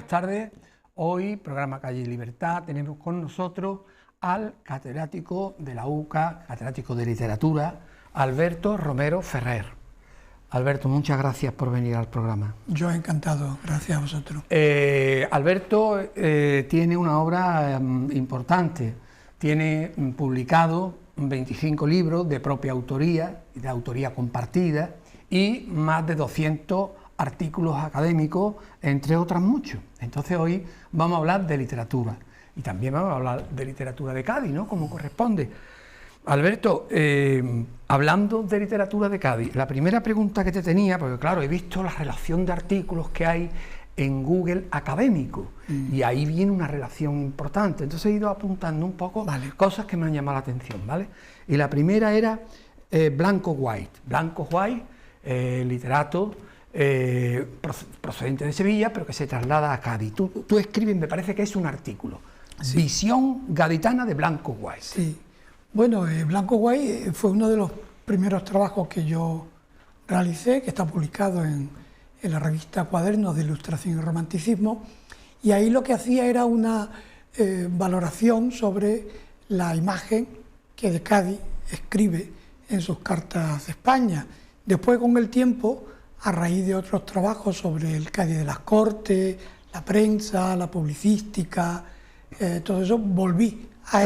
buenas tardes. Hoy, programa Calle y Libertad, tenemos con nosotros al catedrático de la UCA, catedrático de literatura, Alberto Romero Ferrer. Alberto, muchas gracias por venir al programa. Yo encantado, gracias a vosotros. Alberto tiene una obra importante, tiene publicado 25 libros de propia autoría, de autoría compartida, y más de 200 artículos académicos, entre otras muchos. Entonces hoy vamos a hablar de literatura, y también vamos a hablar de literatura de Cádiz, ¿no?, como corresponde. Alberto, hablando de literatura de Cádiz, la primera pregunta que te tenía, porque claro, he visto la relación de artículos que hay en Google académico, y ahí viene una relación importante, entonces he ido apuntando un poco cosas que me han llamado la atención, ¿vale? Y la primera era Blanco White, literato procedente de Sevilla, pero que se traslada a Cádiz. Tú escribes, me parece que es un artículo, sí. Visión gaditana de Blanco White. Sí. Bueno, Blanco White fue uno de los primeros trabajos que yo realicé, que está publicado en la revista Cuadernos de Ilustración y Romanticismo, y ahí lo que hacía era una valoración sobre la imagen que de Cádiz escribe en sus cartas de España. Después, con el tiempo, a raíz de otros trabajos sobre el Cádiz de las Cortes, la prensa, la publicística, todo eso, volví a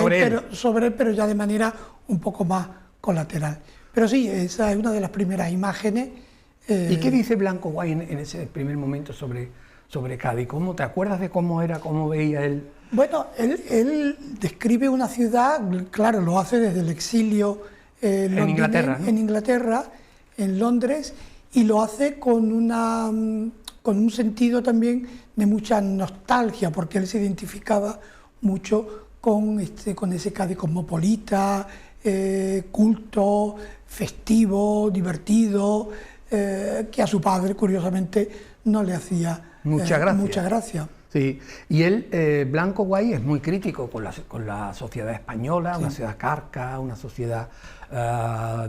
sobre él, pero ya de manera un poco más colateral. Pero sí, esa es una de las primeras imágenes. ¿Y qué dice Blanco White en ese primer momento sobre Cádiz? ¿Cómo te acuerdas de cómo era, cómo veía él? Bueno, él describe una ciudad, claro, lo hace desde el exilio en Inglaterra, ¿no? En Inglaterra, en Londres, y lo hace con un sentido también de mucha nostalgia, porque él se identificaba mucho con ese Cádiz cosmopolita, culto, festivo, divertido, que a su padre, curiosamente, no le hacía mucha gracia. Sí, y él, Blanco White, es muy crítico con la sociedad española, sí. Una sociedad carca, una sociedad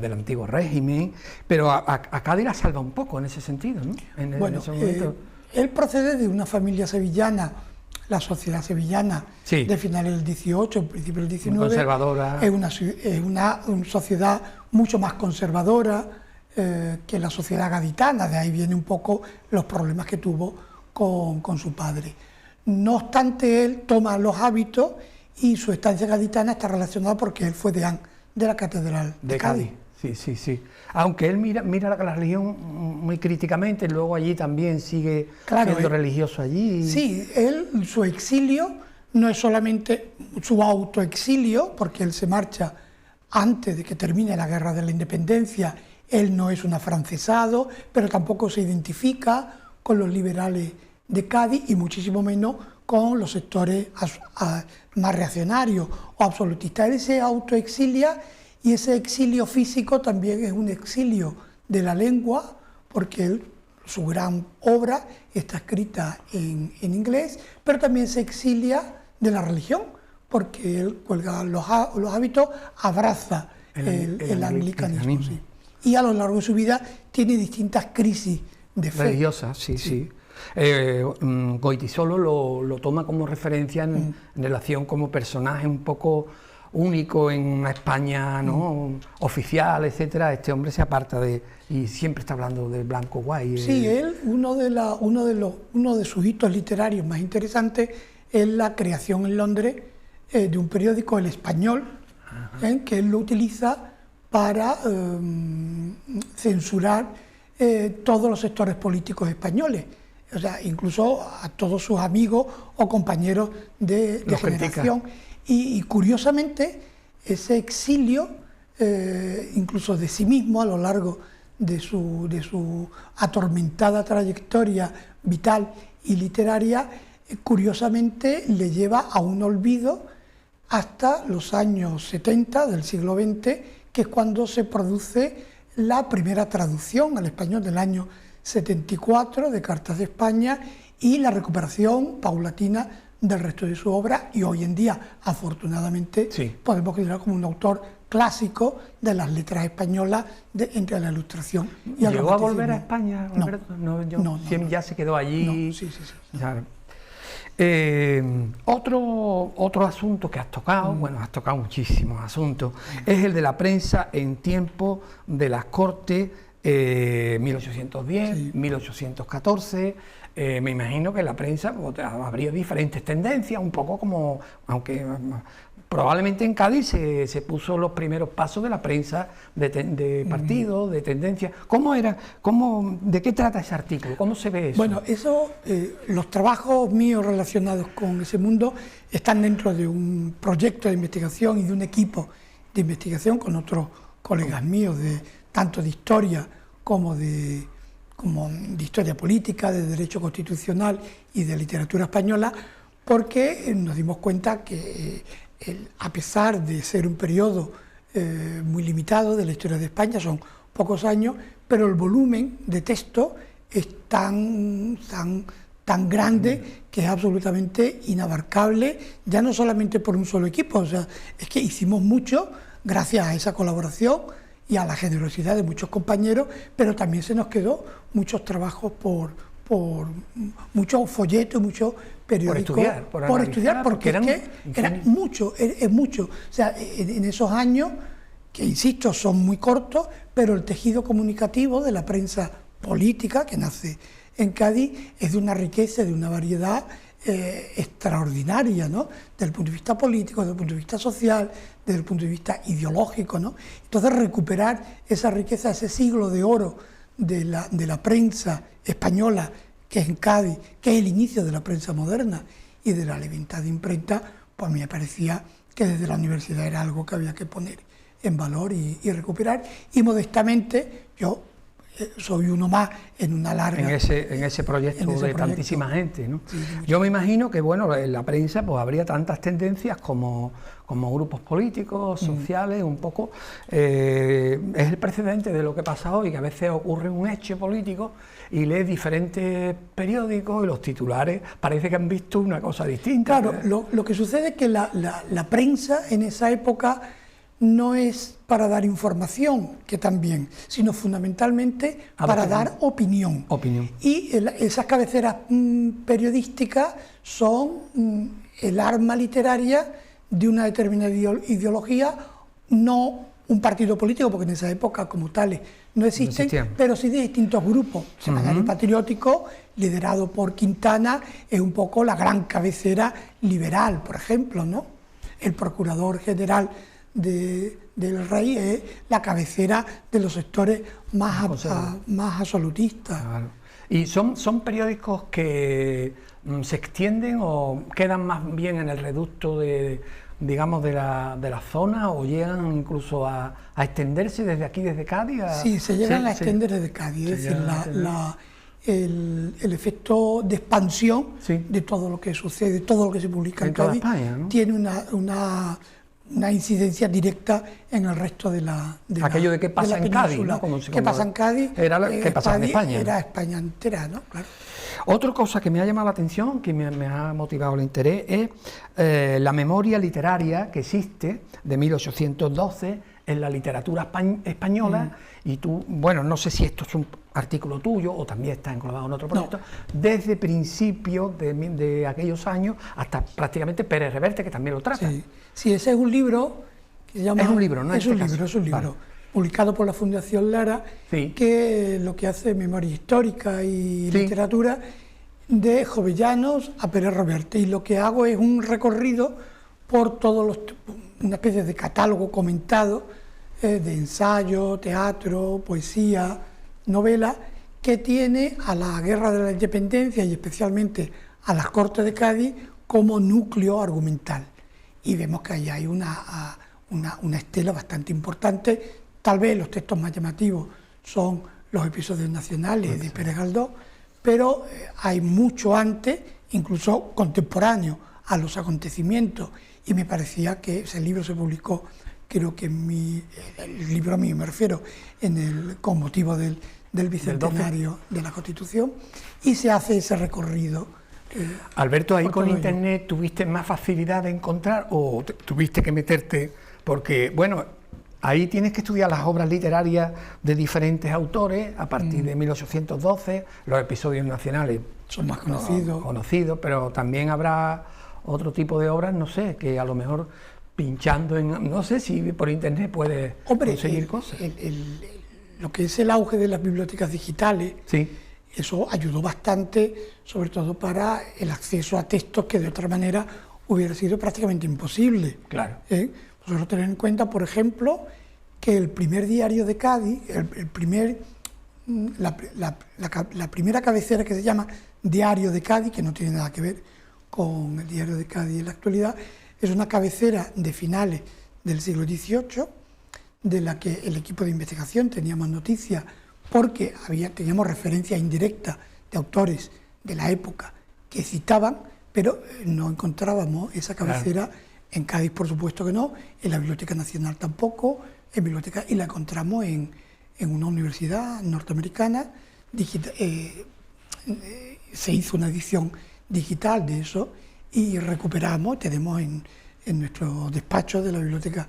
del antiguo régimen, pero a Cádiz la salva un poco en ese sentido, ¿no? Bueno, en ese momento. Él procede de una familia sevillana, la sociedad sevillana, sí. De finales del 18, principios del 19, conservadora. Es una sociedad mucho más conservadora que la sociedad gaditana, de ahí vienen un poco los problemas que tuvo con su padre. No obstante, él toma los hábitos y su estancia gaditana está relacionada porque él fue deán de la Catedral de Cádiz. Sí. Aunque él mira la religión muy críticamente, luego allí también sigue siendo religioso allí. Sí, su exilio no es solamente su autoexilio, porque él se marcha antes de que termine la Guerra de la Independencia. Él no es un afrancesado, pero tampoco se identifica con los liberales de Cádiz y muchísimo menos con los sectores más reaccionarios o absolutistas. Él se autoexilia, y ese exilio físico también es un exilio de la lengua, porque su gran obra está escrita en inglés, pero también se exilia de la religión, porque él cuelga los hábitos, abraza el anglicanismo. Sí. Y a lo largo de su vida tiene distintas crisis de fe. Religiosas, sí. Goytisolo lo toma como referencia en relación como personaje un poco único en una España, ¿no?, oficial, etcétera. Este hombre se aparta y siempre está hablando de Blanco White. Sí, él, uno de sus hitos literarios más interesantes es la creación en Londres de un periódico, El Español, que él lo utiliza para censurar todos los sectores políticos españoles, o sea, incluso a todos sus amigos o compañeros de generación. Y curiosamente, ese exilio, incluso de sí mismo a lo largo de su atormentada trayectoria vital y literaria, curiosamente le lleva a un olvido hasta los años 70 del siglo XX, que es cuando se produce la primera traducción al español del año 74 de Cartas de España y la recuperación paulatina del resto de su obra, y hoy en día, afortunadamente, podemos considerar como un autor clásico de las letras españolas entre la Ilustración y el ¿Llegó a volver a España, Alberto? No. Ya se quedó allí. No, sí. Claro. Otro asunto que has tocado, bueno, has tocado muchísimos asuntos, es el de la prensa en tiempo de las Cortes, 1810, sí. 1814. Me imagino que en la prensa habría diferentes tendencias, un poco como, aunque probablemente en Cádiz se puso los primeros pasos de la prensa de partido, de tendencia. ¿Cómo era? ¿De qué trata ese artículo? ¿Cómo se ve eso? Bueno, los trabajos míos relacionados con ese mundo están dentro de un proyecto de investigación y de un equipo de investigación con otros colegas míos, tanto de historia como de historia política, de derecho constitucional y de literatura española, porque nos dimos cuenta que a pesar de ser un periodo muy limitado de la historia de España, son pocos años, pero el volumen de texto es tan grande que es absolutamente inabarcable, ya no solamente por un solo equipo, o sea, es que hicimos mucho gracias a esa colaboración y a la generosidad de muchos compañeros, pero también se nos quedó muchos trabajos por muchos folletos, muchos periódicos. Por estudiar, porque era mucho, es mucho. O sea, en esos años, que insisto, son muy cortos, pero el tejido comunicativo de la prensa política, que nace en Cádiz, es de una riqueza, de una variedad extraordinaria, ¿no? Desde el punto de vista político, desde el punto de vista social, desde el punto de vista ideológico, ¿no? Entonces, recuperar esa riqueza, ese siglo de oro de la prensa española, que es en Cádiz, que es el inicio de la prensa moderna y de la libertad de imprenta, pues a mí me parecía que desde la universidad era algo que había que poner en valor y recuperar, y modestamente yo soy uno más en una larga... En ese proyecto de tantísima gente, ¿no? Sí, yo me imagino que, bueno, en la prensa pues habría tantas tendencias como grupos políticos, sociales, un poco... es el precedente de lo que pasa hoy, que a veces ocurre un hecho político y lees diferentes periódicos y los titulares parece que han visto una cosa distinta. Claro, lo que sucede es que la prensa en esa época no es para dar información, que también, sino fundamentalmente para dar opinión. Y esas cabeceras periodísticas son el arma literaria de una determinada ideología, no un partido político, porque en esa época como tales no existen, pero sí de distintos grupos. Semanario Patriótico, liderado por Quintana, es un poco la gran cabecera liberal, por ejemplo, ¿no? El procurador general del rey es la cabecera de los sectores más absolutistas. Claro. ¿Y son periódicos que se extienden o quedan más bien en el reducto de la zona, o llegan incluso a extenderse desde aquí, desde Cádiz? Sí, se llegan a extender desde Cádiz, es decir, el efecto de expansión de todo lo que sucede, todo lo que se publica en Cádiz, España, ¿no? Tiene una incidencia directa en el resto de la aquello de qué pasa en Cádiz, ¿no? ¿Qué pasa en Cádiz? Era qué pasa en España. Era España entera, ¿no? Claro. Otra cosa que me ha llamado la atención, que me ha motivado el interés, es la memoria literaria que existe de 1812 en la literatura española, y tú, bueno, no sé si esto es un artículo tuyo o también está englobado en otro proyecto, desde principios de aquellos años hasta prácticamente Pérez Reverte, que también lo trata. Sí, ese es un libro que se llama... Es un libro, ¿no? Es un libro, vale, publicado por la Fundación Lara, que lo que hace memoria histórica y literatura de Jovellanos a Pérez Reverte, y lo que hago es un recorrido por una especie de catálogo comentado de ensayo, teatro, poesía, novela, que tiene a la Guerra de la Independencia y especialmente a las Cortes de Cádiz como núcleo argumental. Y vemos que ahí hay una estela bastante importante. Tal vez los textos más llamativos son los episodios nacionales de Pérez Galdós, pero hay mucho antes, incluso contemporáneo a los acontecimientos, y me parecía que ese libro se publicó, creo que el libro mío me refiero, con motivo del bicentenario de la Constitución, y se hace ese recorrido. Alberto, ahí con internet tuviste más facilidad de encontrar o tuviste que meterte, porque bueno, ahí tienes que estudiar las obras literarias de diferentes autores a partir de 1812, los episodios nacionales son más conocidos. Conocidos, pero también habrá otro tipo de obras, no sé, que a lo mejor pinchando en, no sé si por internet puedes conseguir cosas. Lo que es el auge de las bibliotecas digitales, sí, eso ayudó bastante, sobre todo para el acceso a textos que de otra manera hubiera sido prácticamente imposible. Claro. Vosotros tened en cuenta, por ejemplo, que el primer diario de Cádiz, la primera cabecera que se llama Diario de Cádiz, que no tiene nada que ver con el Diario de Cádiz en la actualidad, es una cabecera de finales del siglo XVIII, de la que el equipo de investigación teníamos noticias porque teníamos referencias indirectas de autores de la época que citaban, pero no encontrábamos esa cabecera. Claro. En Cádiz, por supuesto que no, en la Biblioteca Nacional tampoco, y la encontramos en una universidad norteamericana. Se hizo una edición digital de eso y recuperamos, tenemos en nuestro despacho de la Biblioteca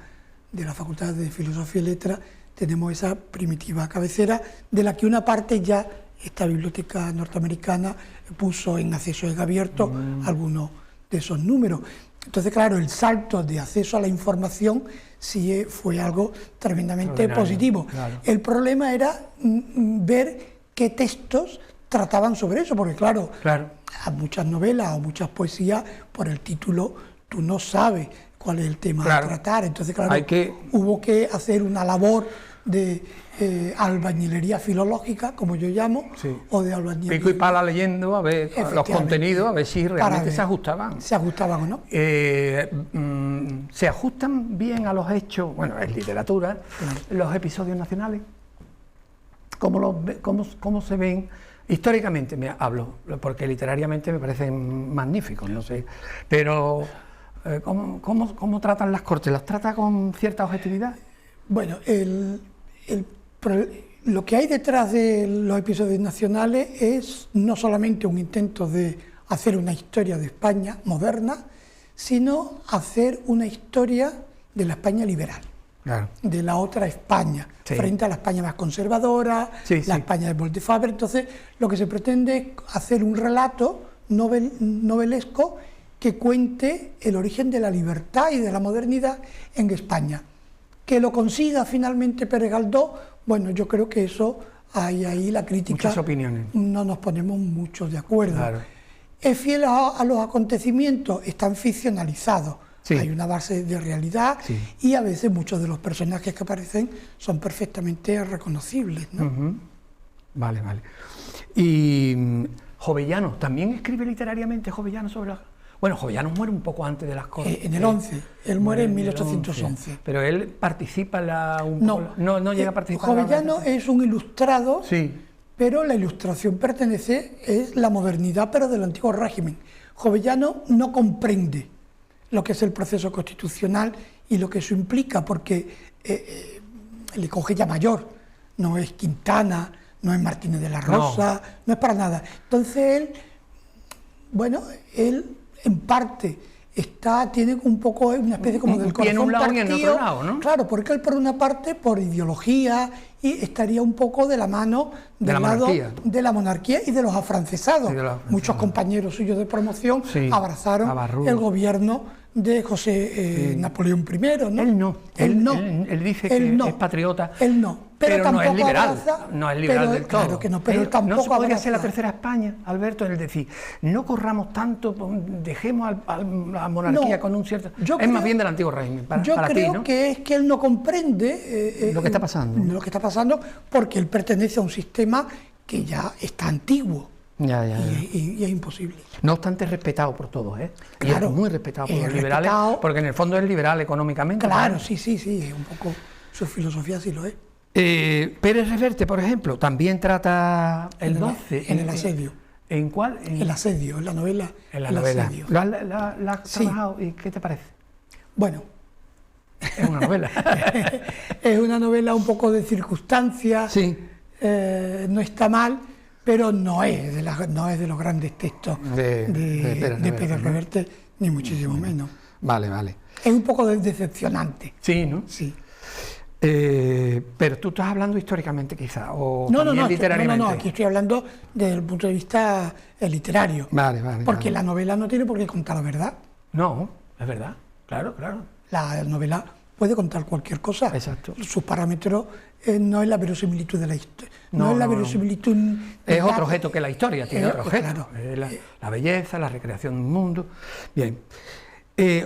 de la Facultad de Filosofía y Letras, tenemos esa primitiva cabecera, de la que una parte ya esta biblioteca norteamericana puso en acceso abierto algunos de esos números. Entonces, claro, el salto de acceso a la información sí fue algo tremendamente positivo. Claro. El problema era ver qué textos trataban sobre eso, porque claro, a muchas novelas o muchas poesías, por el título, tú no sabes cuál es el tema a tratar. Entonces, claro, hubo que hacer una labor de albañilería filológica, como yo llamo, o de albañilería. Pico y pala leyendo, a ver los contenidos, a ver si realmente se ajustaban. ¿Se ajustaban o no? ¿Se ajustan bien a los hechos, bueno, en literatura, los episodios nacionales? ¿Cómo se ven? Históricamente me hablo, porque literariamente me parecen magníficos, no sé, pero ¿cómo tratan las Cortes? ¿Las trata con cierta objetividad? Bueno, lo que hay detrás de los episodios nacionales es no solamente un intento de hacer una historia de España moderna, sino hacer una historia de la España liberal, de la otra España, frente a la España más conservadora, la España de Bolt-de-Faber. Entonces, lo que se pretende es hacer un relato novelesco que cuente el origen de la libertad y de la modernidad en España. Que lo consiga finalmente Pérez Galdós, bueno, yo creo que eso, hay ahí la crítica. Muchas opiniones. No nos ponemos muchos de acuerdo. Claro. Es fiel a los acontecimientos, están ficcionalizados. Hay una base de realidad y a veces muchos de los personajes que aparecen son perfectamente reconocibles, ¿no? Vale. Y Jovellanos, ¿también escribe literariamente Jovellanos sobre la...? Bueno, Jovellanos muere un poco antes de las Cortes. En el 11, él muere en 1811. Pero él participa no llega a participar. Jovellanos es un ilustrado, pero la ilustración es la modernidad, pero del antiguo régimen. Jovellanos no comprende lo que es el proceso constitucional y lo que eso implica, porque le coge ya mayor, no es Quintana, no es Martínez de la Rosa, no es para nada. Entonces él en parte tiene un poco una especie como del corazón tiene un lado partido, y en otro lado, ¿no? Claro, porque él por una parte, por ideología, y estaría un poco de la mano del lado de la monarquía y de los afrancesados. Muchos compañeros suyos de promoción abrazaron el gobierno de José Napoleón I, ¿no? Él dice que es patriota. Él no. Pero no es liberal, no es liberal del todo. Claro que no, pero tampoco no se podría hacer la tercera España, Alberto, es decir, no corramos tanto, dejemos a la monarquía con un cierto... más bien del antiguo régimen, para creo ti, ¿no? que es que él no comprende lo que está pasando. Lo que está pasando, porque él pertenece a un sistema que ya está antiguo. Y es imposible. No obstante, es respetado por todos, Claro, y es muy respetado por los liberales, porque en el fondo es liberal económicamente. Claro, sí, es un poco, su filosofía sí lo es. Pérez Reverte, por ejemplo, también trata el 12. En el asedio. ¿En cuál? El asedio, en la novela. En la novela. Asedio. ¿La has trabajado? ¿Y qué te parece? Bueno. Es una novela. Es una novela un poco de circunstancias. No está mal, pero no es de los grandes textos de Pérez Reverte, ni muchísimo menos. Vale. Es un poco decepcionante. Sí, ¿no? Sí. Pero tú estás hablando históricamente quizá, o también literariamente. No, aquí estoy hablando desde el punto de vista literario. Vale. Porque la novela no tiene por qué contar la verdad. No, es verdad, claro. La novela puede contar cualquier cosa. Exacto. Sus parámetros no es la verosimilitud de la historia. No es la verosimilitud... Es otro objeto que la historia, tiene otro objeto. Claro. La belleza, la recreación de un mundo. Bien.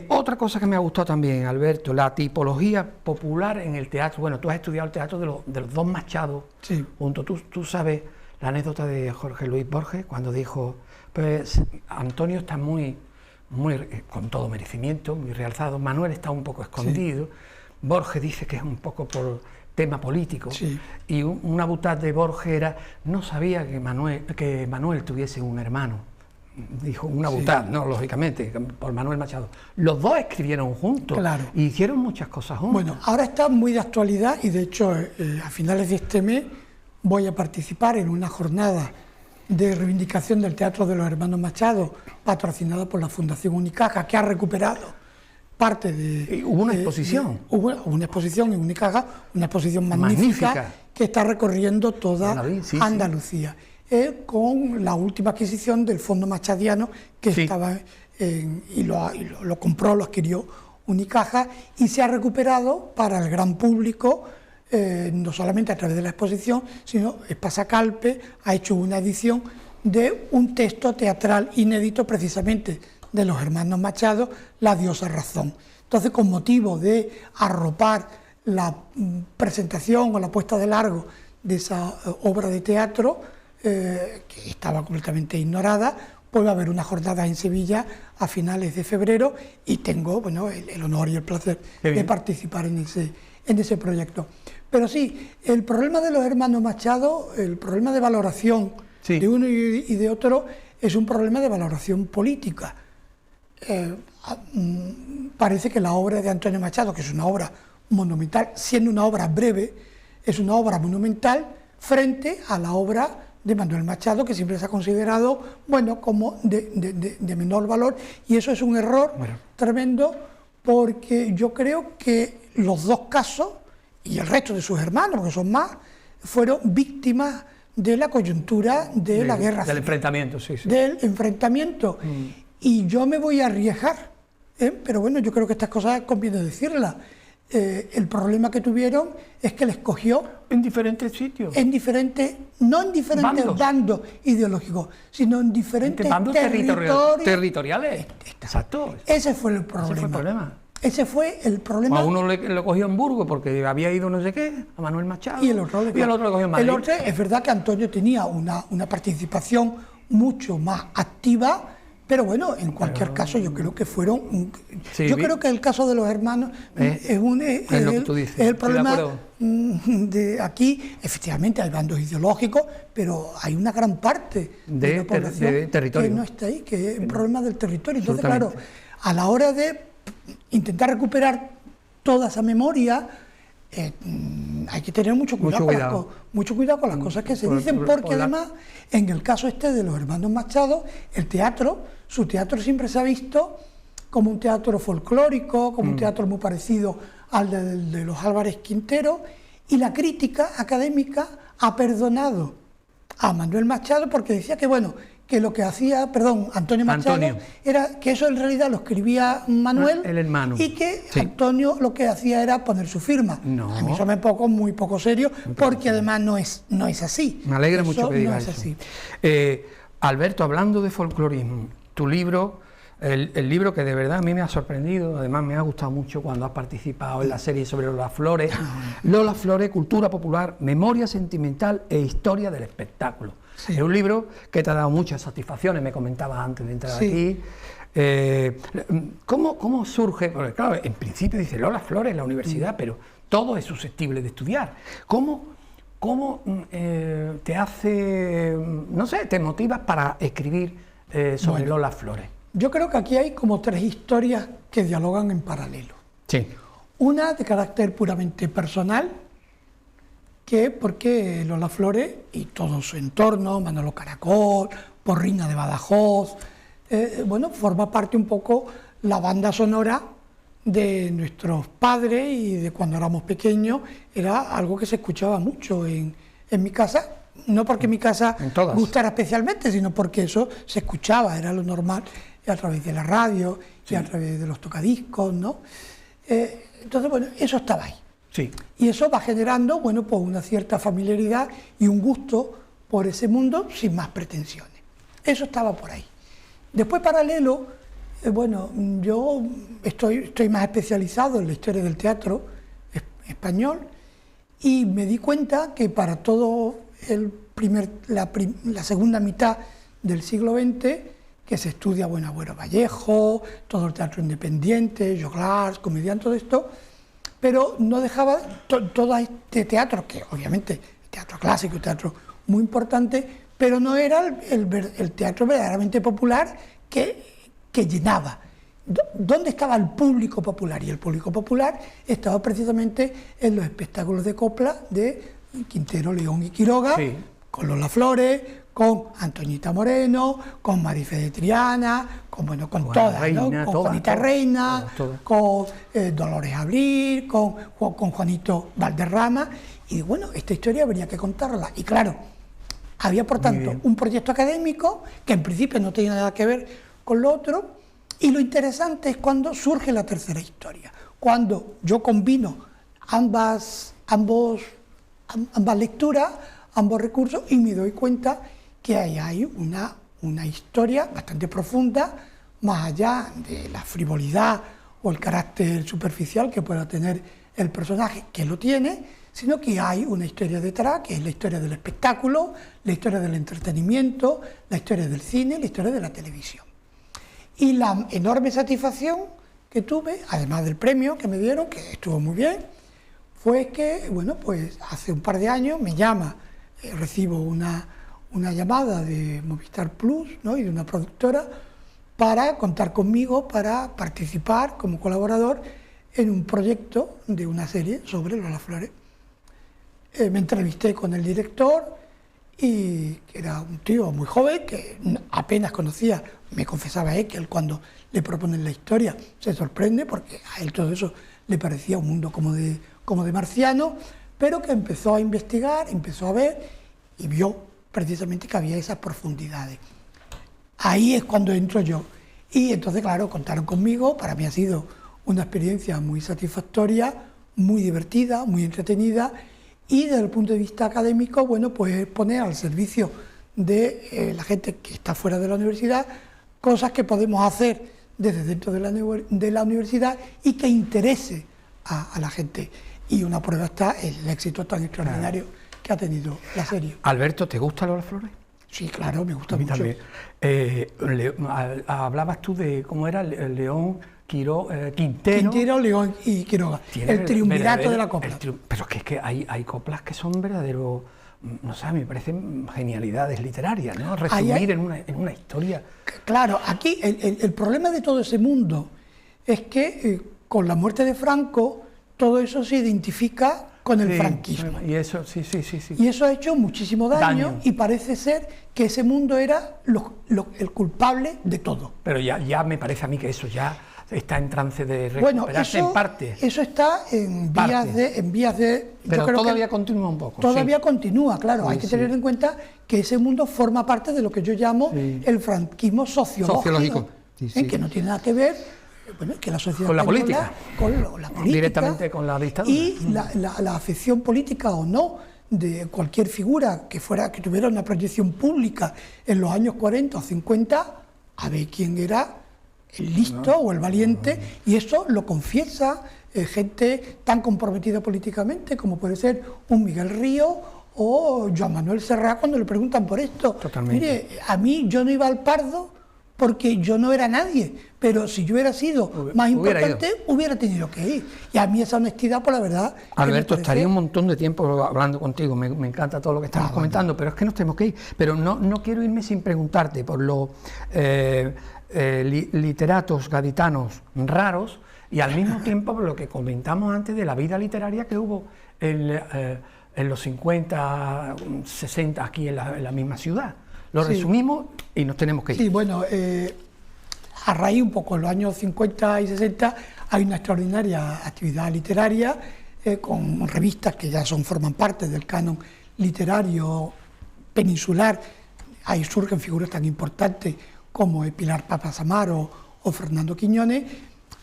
Otra cosa que me ha gustado también, Alberto, la tipología popular en el teatro. Bueno, tú has estudiado el teatro de los dos Machados. Sí. Juntos. Tú sabes la anécdota de Jorge Luis Borges cuando dijo, pues Antonio está muy con todo merecimiento, muy realzado. Manuel está un poco escondido. Sí. Borges dice que es un poco por tema político. Sí. Y una butad de Borges era, no sabía que Manuel tuviese un hermano. Dijo una butad, no, lógicamente, por Manuel Machado. Los dos escribieron juntos. Claro. Y hicieron muchas cosas juntos. Bueno, ahora está muy de actualidad y de hecho a finales de este mes voy a participar en una jornada de reivindicación del Teatro de los Hermanos Machado, patrocinada por la Fundación Unicaja, que ha recuperado parte de... Hubo una exposición. Hubo una exposición en Unicaja, una exposición magnífica que está recorriendo toda Andalucía. Con la última adquisición del Fondo Machadiano, que estaba y lo compró, lo adquirió Unicaja, y se ha recuperado para el gran público, no solamente a través de la exposición, sino Espasa-Calpe ha hecho una edición de un texto teatral inédito precisamente de los hermanos Machado, La diosa razón. Entonces, con motivo de arropar la presentación o la puesta de largo de esa obra de teatro, que estaba completamente ignorada, pues va a haber una jornada en Sevilla a finales de febrero y tengo el honor y el placer de participar en ese proyecto. Pero sí, el problema de los hermanos Machado, el problema de valoración de uno y de otro, es un problema de valoración política. Parece que la obra de Antonio Machado, que es una obra monumental, siendo una obra breve, es una obra monumental frente a la obra de Manuel Machado, que siempre se ha considerado, como de menor valor, y eso es un error tremendo, porque yo creo que los dos casos, y el resto de sus hermanos, que son más, fueron víctimas de la coyuntura de la guerra civil. Del enfrentamiento, Del enfrentamiento. Y yo me voy a arriesgar, pero bueno, yo creo que estas cosas conviene decirlas. El problema que tuvieron es que les cogió en diferentes sitios, no en diferentes bandos ideológicos, sino en diferentes bandos territoriales. Exacto. Ese fue el problema. A uno le cogió en Burgos porque había ido no sé qué, a Manuel Machado, y el otro le cogió en Madrid. El otro, es verdad que Antonio tenía una participación mucho más activa, pero bueno, en cualquier caso yo creo que fueron... yo creo que el caso de los hermanos es el problema de aquí. Efectivamente hay bandos ideológicos, pero hay una gran parte de la población territorio que no está ahí, que es el problema del territorio. Entonces, claro, a la hora de intentar recuperar toda esa memoria, hay que tener mucho cuidado con las cosas que se dicen, porque además, en el caso de los hermanos Machado, su teatro siempre se ha visto como un teatro folclórico, como un teatro muy parecido al de los Álvarez Quintero, y la crítica académica ha perdonado a Manuel Machado porque decía que lo que hacía, Antonio Machado, era que eso en realidad lo escribía Manuel, el hermano, y que Antonio lo que hacía era poner su firma. No. A mí eso me parece muy poco serio, porque además no es así. Me alegra mucho que digas eso. Alberto, hablando de folclorismo, tu libro, el libro que de verdad a mí me ha sorprendido, además me ha gustado mucho cuando has participado en la serie sobre Lola Flores, Lola Flores, Cultura Popular, Memoria Sentimental e Historia del Espectáculo. Sí. Es un libro que te ha dado muchas satisfacciones, me comentabas antes de entrar aquí. ¿Cómo surge? Porque claro, en principio dice Lola Flores en la universidad, pero todo es susceptible de estudiar. ¿Cómo te hace, te motivas para escribir sobre Lola Flores? Yo creo que aquí hay como tres historias que dialogan en paralelo. Sí. Una de carácter puramente personal, que porque Lola Flores y todo su entorno, Manolo Caracol, Porriña de Badajoz, forma parte un poco la banda sonora de nuestros padres y de cuando éramos pequeños, era algo que se escuchaba mucho en mi casa, no porque mi casa gustara especialmente, sino porque eso se escuchaba, era lo normal, a través de la radio y a través de los tocadiscos, ¿no? Entonces, bueno, eso estaba ahí. Sí. Y eso va generando, bueno, pues una cierta familiaridad y un gusto por ese mundo sin más pretensiones. Eso estaba por ahí. Después, paralelo, bueno, yo estoy más especializado en la historia del teatro español y me di cuenta que para todo la segunda mitad del siglo XX, que se estudia, bueno, Agüero Vallejo, todo el teatro independiente, Joglars, comediante, todo esto, pero no dejaba todo este teatro, que obviamente teatro clásico, teatro muy importante, pero no era el teatro verdaderamente popular que llenaba. ¿Dónde estaba el público popular? Y el público popular estaba precisamente en los espectáculos de copla de Quintero, León y Quiroga, sí, con Lola Flores, con Antoñita Moreno, con Marife de Triana, con todas, Reina, ¿no? Con Juanita Reina, con Dolores Abril, con Juanito Valderrama, y bueno, esta historia habría que contarla. Y claro, había por tanto un proyecto académico que en principio no tenía nada que ver con lo otro, y lo interesante es cuando surge la tercera historia, cuando yo combino ambas lecturas, ambos recursos, y me doy cuenta que ahí hay una historia bastante profunda, más allá de la frivolidad o el carácter superficial que pueda tener el personaje, que lo tiene, sino que hay una historia detrás, que es la historia del espectáculo, la historia del entretenimiento, la historia del cine, la historia de la televisión. Y la enorme satisfacción que tuve, además del premio que me dieron, que estuvo muy bien, fue que, bueno, pues hace un par de años me llama, recibo una llamada de Movistar Plus, ¿no? Y de una productora para contar conmigo, para participar como colaborador en un proyecto de una serie sobre Lola Flores. Me entrevisté con el director, y que era un tío muy joven, que apenas conocía, me confesaba él, que él cuando le proponen la historia se sorprende, porque a él todo eso le parecía un mundo como de marciano, pero que empezó a investigar, empezó a ver y vio precisamente que había esas profundidades. Ahí es cuando entro yo. Y entonces, claro, contaron conmigo, para mí ha sido una experiencia muy satisfactoria, muy divertida, muy entretenida, y desde el punto de vista académico, bueno, pues poner al servicio de la gente que está fuera de la universidad cosas que podemos hacer desde dentro de la universidad y que interese a la gente. Y una prueba está el éxito tan extraordinario que ha tenido la serie. Alberto, ¿te gusta Lola Flores? Sí, claro, me gusta mucho. También. Hablabas tú de cómo era León, Quintero, León y Quiroga. El triunvirato de la copla. Pero es que hay coplas que son verdaderos, no sé, me parecen genialidades literarias, ¿no? Resumir en una historia. Claro, aquí el problema de todo ese mundo es que con la muerte de Franco todo eso se identifica con el franquismo. Y eso, sí. Y eso ha hecho muchísimo daño. Y parece ser que ese mundo era el culpable de todo. Pero ya me parece a mí que eso ya está en trance de recuperarse en parte. Eso está en vías de... Pero todavía continúa un poco. Todavía continúa, claro. Sí, hay que tener en cuenta que ese mundo forma parte de lo que yo llamo el franquismo sociológico. Que no tiene nada que ver... Bueno, que la sociedad con la política, directamente con la dictadura. Y la afección política o no de cualquier figura que tuviera una proyección pública en los años 40 o 50, a ver quién era el listo o el valiente, y eso lo confiesa gente tan comprometida políticamente como puede ser un Miguel Río o Joan Manuel Serrat cuando le preguntan por esto. Totalmente. Mire, a mí yo no iba al Pardo porque yo no era nadie, pero si yo hubiera sido más importante, hubiera tenido que ir. Y a mí esa honestidad, por la verdad... Alberto, estaría un montón de tiempo hablando contigo, me encanta todo lo que estamos comentando, pero es que nos tenemos que ir. Pero no quiero irme sin preguntarte por los literatos gaditanos raros y al mismo tiempo por lo que comentamos antes de la vida literaria que hubo en los 50, 60 aquí en la misma ciudad. Lo resumimos y nos tenemos que ir. Sí, bueno, a raíz un poco en los años 50 y 60 hay una extraordinaria actividad literaria con revistas que ya forman parte del canon literario peninsular. Ahí surgen figuras tan importantes como Pilar Papas Amaro o Fernando Quiñones.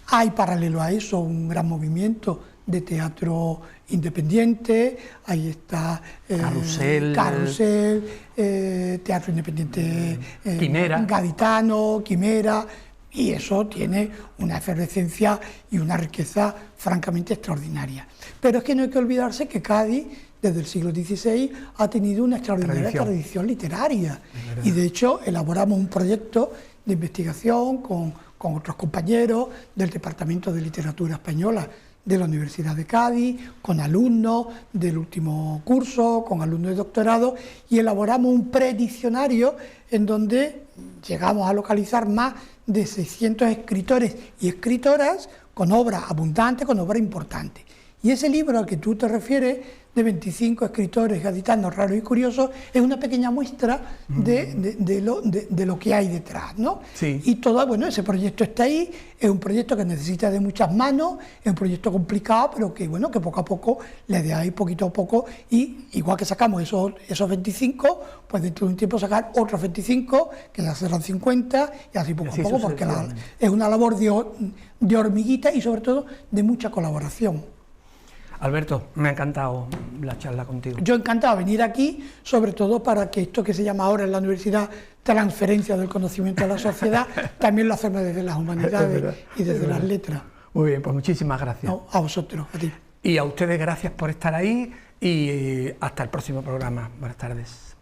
Hay paralelo a eso un gran movimiento de teatro independiente, ahí está Carrusel, teatro independiente gaditano, Quimera, y eso tiene una efervescencia y una riqueza francamente extraordinaria. Pero es que no hay que olvidarse que Cádiz, desde el siglo XVI, ha tenido una extraordinaria tradición literaria, y de hecho elaboramos un proyecto de investigación con otros compañeros del Departamento de Literatura Española de la Universidad de Cádiz, con alumnos del último curso, con alumnos de doctorado, y elaboramos un prediccionario en donde llegamos a localizar más de 600 escritores y escritoras con obras abundantes, con obras importantes. Y ese libro al que tú te refieres, de 25 escritores gaditanos raros y curiosos, es una pequeña muestra de lo que hay detrás, ¿no? Sí. Y todo, bueno, ese proyecto está ahí, es un proyecto que necesita de muchas manos, es un proyecto complicado, pero que, bueno, que poco a poco le de ahí poquito a poco, y igual que sacamos esos 25, pues dentro de un tiempo sacar otros 25, que ya serán 50, y así poco a poco, porque es una labor de hormiguita y sobre todo de mucha colaboración. Alberto, me ha encantado la charla contigo. Yo encantado de venir aquí, sobre todo para que esto que se llama ahora en la universidad transferencia del conocimiento a la sociedad, también lo hacemos desde las humanidades y desde las letras. Muy bien, pues muchísimas gracias. No, a vosotros, a ti. Y a ustedes gracias por estar ahí y hasta el próximo programa. Buenas tardes.